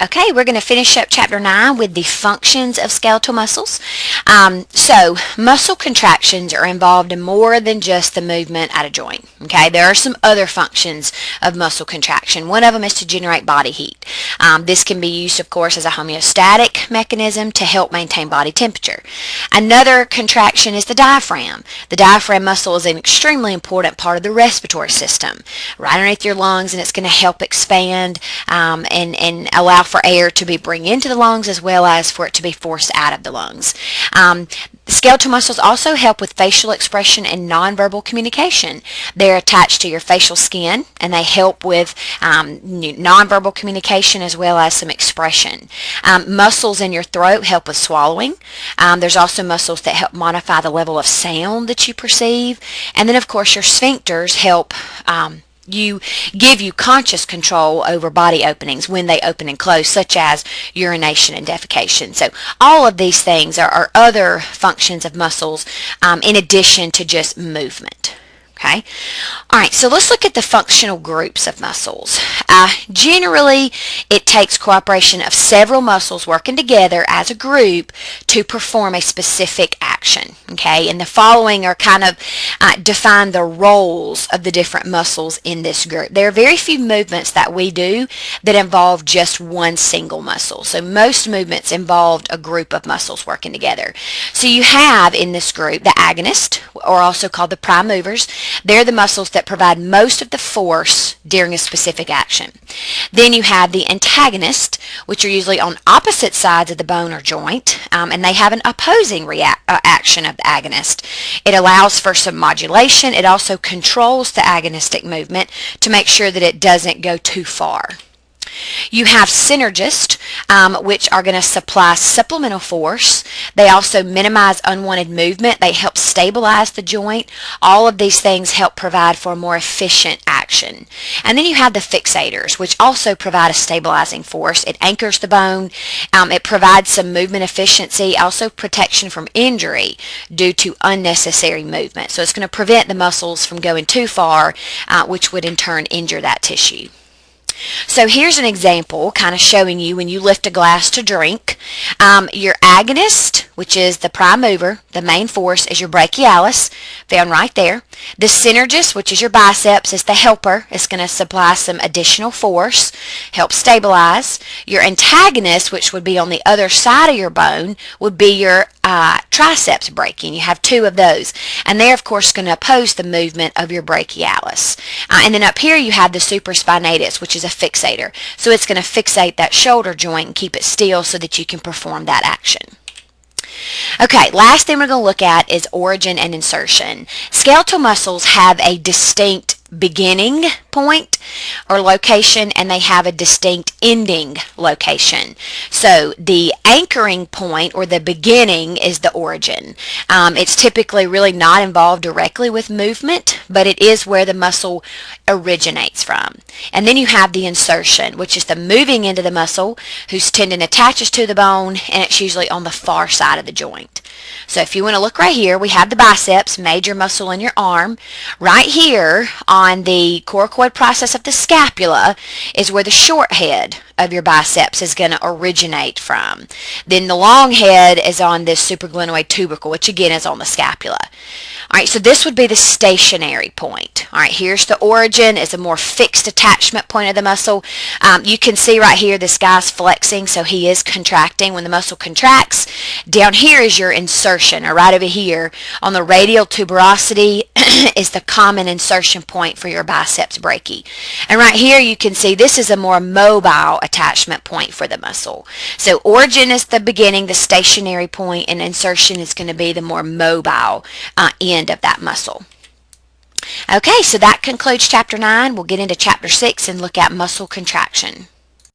Okay, we're going to finish up Chapter 9 with the functions of skeletal muscles. So, muscle contractions are involved in more than just the movement at a joint. Okay, there are some other functions of muscle contraction. One of them is to generate body heat. This can be used, of course, as a homeostatic mechanism to help maintain body temperature. Another contraction is the diaphragm. The diaphragm muscle is an extremely important part of the respiratory system, right underneath your lungs, and it's going to help expand and allow for air to be bring into the lungs as well as for it to be forced out of the lungs. Skeletal muscles also help with facial expression and nonverbal communication. They're attached to your facial skin and they help with nonverbal communication as well as some expression. Muscles in your throat help with swallowing. There's also muscles that help modify the level of sound that you perceive. And then of course your sphincters help give you conscious control over body openings when they open and close, such as urination and defecation. So all of these things are other functions of muscles in addition to just movement. Okay. All right, so let's look at the functional groups of muscles. Generally, it takes cooperation of several muscles working together as a group to perform a specific action. Okay, and the following are kind of define the roles of the different muscles in this group. There are very few movements that we do that involve just one single muscle. So most movements involve a group of muscles working together. So you have in this group the agonist, or also called the prime movers. They're the muscles that provide most of the force during a specific action. Then you have the antagonist, which are usually on opposite sides of the bone or joint, and they have an opposing action of the agonist. It allows for some modulation. It also controls the agonistic movement to make sure that it doesn't go too far. You have synergists, which are going to supply supplemental force. They also minimize unwanted movement. They help stabilize the joint. All of these things help provide for a more efficient action. And then you have the fixators, which also provide a stabilizing force. It anchors the bone. It provides some movement efficiency, also protection from injury due to unnecessary movement. So it's going to prevent the muscles from going too far, which would in turn injure that tissue. So here's an example kind of showing you when you lift a glass to drink. Your agonist, which is the prime mover, the main force, is your brachialis, found right there. The synergist, which is your biceps, is the helper. It's going to supply some additional force, help stabilize. Your antagonist, which would be on the other side of your bone, would be your triceps brachii. You have two of those. And they're, of course, going to oppose the movement of your brachialis. And then up here you have the supraspinatus, which is a fixator. So it's going to fixate that shoulder joint and keep it still so that you can perform that action. Okay, last thing we're going to look at is origin and insertion. Skeletal muscles have a distinct beginning point or location, and they have a distinct ending location. So the anchoring point or the beginning is the origin. It's typically really not involved directly with movement, but it is where the muscle originates from. And then you have the insertion, which is the moving into the muscle whose tendon attaches to the bone, and it's usually on the far side of the joint. So if you want to look right here, we have the biceps, major muscle in your arm. Right here on the coracoid process of the scapula is where the short head of your biceps is going to originate from. Then the long head is on this supraglenoid tubercle, which again is on the scapula. All right, so this would be the stationary point. All right, here's the origin. It's a more fixed attachment point of the muscle. You can see right here this guy's flexing, so he is contracting. When the muscle contracts, down here is your insertion, or right over here on the radial tuberosity is the common insertion point for your biceps brachii. And right here you can see this is a more mobile attachment point for the muscle. So origin is the beginning, the stationary point, and insertion is going to be the more mobile end of that muscle. Okay, so that concludes Chapter 9. We'll get into Chapter 6 and look at muscle contraction.